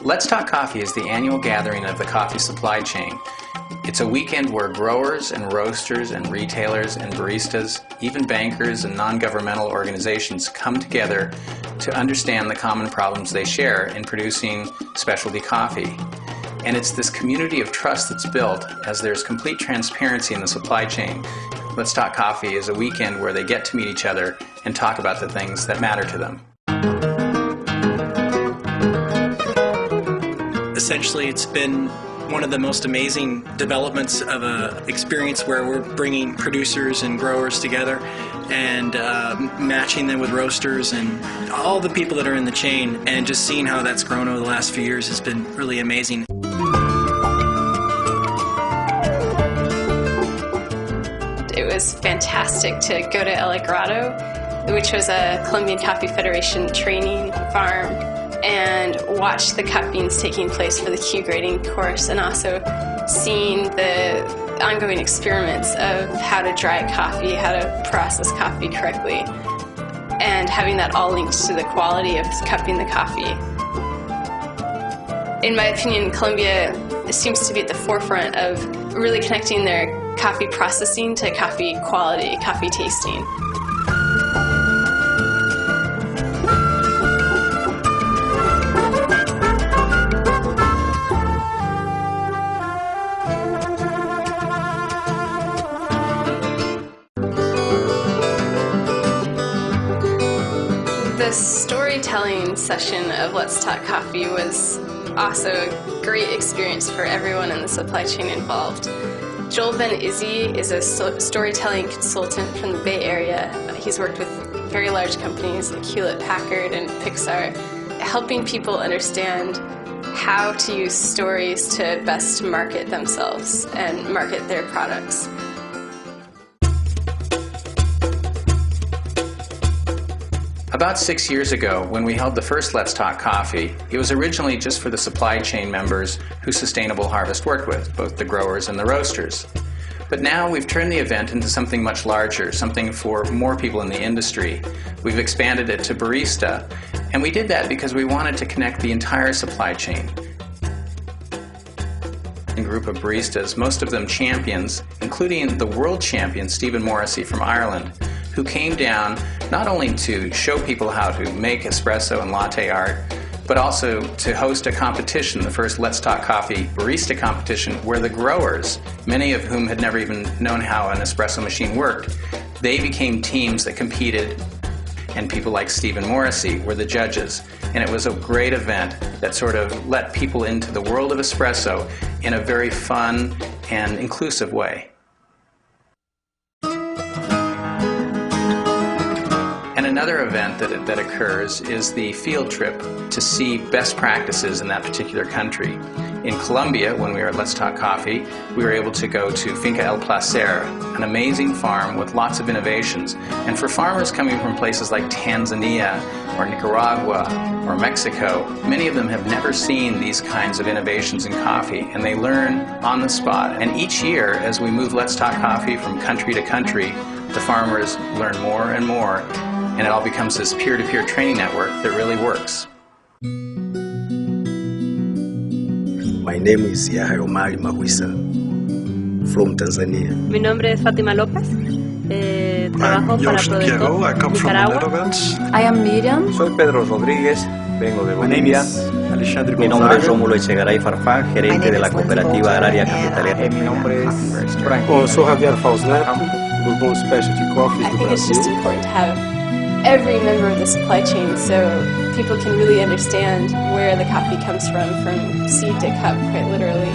Let's Talk Coffee is the annual gathering of the coffee supply chain. It's a weekend where growers and roasters and retailers and baristas, even bankers and non-governmental organizations come together to understand the common problems they share in producing specialty coffee. And it's this community of trust that's built as there's complete transparency in the supply chain. Let's Talk Coffee is a weekend where they get to meet each other and talk about the things that matter to them. Essentially, it's been one of the most amazing developments of an experience where we're bringing producers and growers together and matching them with roasters and all the people that are in the chain, and just seeing how that's grown over the last few years has been really amazing. It was fantastic to go to El Grado, which was a Colombian Coffee Federation training farm, and watch the cup beans taking place for the Q grading course, and also seeing the ongoing experiments of how to dry coffee, how to process coffee correctly, and having that all linked to the quality of cupping the coffee. In my opinion, Colombia seems to be at the forefront of really connecting their coffee processing to coffee quality, coffee tasting. The storytelling session of Let's Talk Coffee was also a great experience for everyone in the supply chain involved. Joel Ben Izzy is a storytelling consultant from the Bay Area. He's worked with very large companies like Hewlett-Packard and Pixar, helping people understand how to use stories to best market themselves and market their products. About 6 years ago, when we held the first Let's Talk Coffee, it was originally just for the supply chain members who Sustainable Harvest worked with, both the growers and the roasters. But now we've turned the event into something much larger, something for more people in the industry. We've expanded it to barista, and we did that because we wanted to connect the entire supply chain. A group of baristas, most of them champions, including the world champion Stephen Morrissey from Ireland, who came down not only to show people how to make espresso and latte art, but also to host a competition, the first Let's Talk Coffee barista competition, where the growers, many of whom had never even known how an espresso machine worked, they became teams that competed, and people like Stephen Morrissey were the judges. And it was a great event that sort of let people into the world of espresso in a very fun and inclusive way. And another event that occurs is the field trip to see best practices in that particular country. In Colombia, when we were at Let's Talk Coffee, we were able to go to Finca El Placer, an amazing farm with lots of innovations. And for farmers coming from places like Tanzania or Nicaragua or Mexico, many of them have never seen these kinds of innovations in coffee, and they learn on the spot. And each year, as we move Let's Talk Coffee from country to country, the farmers learn more and more, and it all becomes this peer-to-peer training network that really works. My name is Yahya Omari Mahuisa from Tanzania. Mi nombre es Fátima López. Trabajo para Producto I come from the Netherlands. I am Miriam. Soy Pedro Rodríguez, vengo de Bolivia. Mi nombre es Rómulo Echegaray Farfán, gerente de la Cooperativa Agraria Cafetalera. Mi nombre es Frank. Sou Javier Fausner, Bourbon Specialty Coffees I do think it's just Brasil. important to have every member of the supply chain so people can really understand where the coffee comes from seed to cup, quite literally.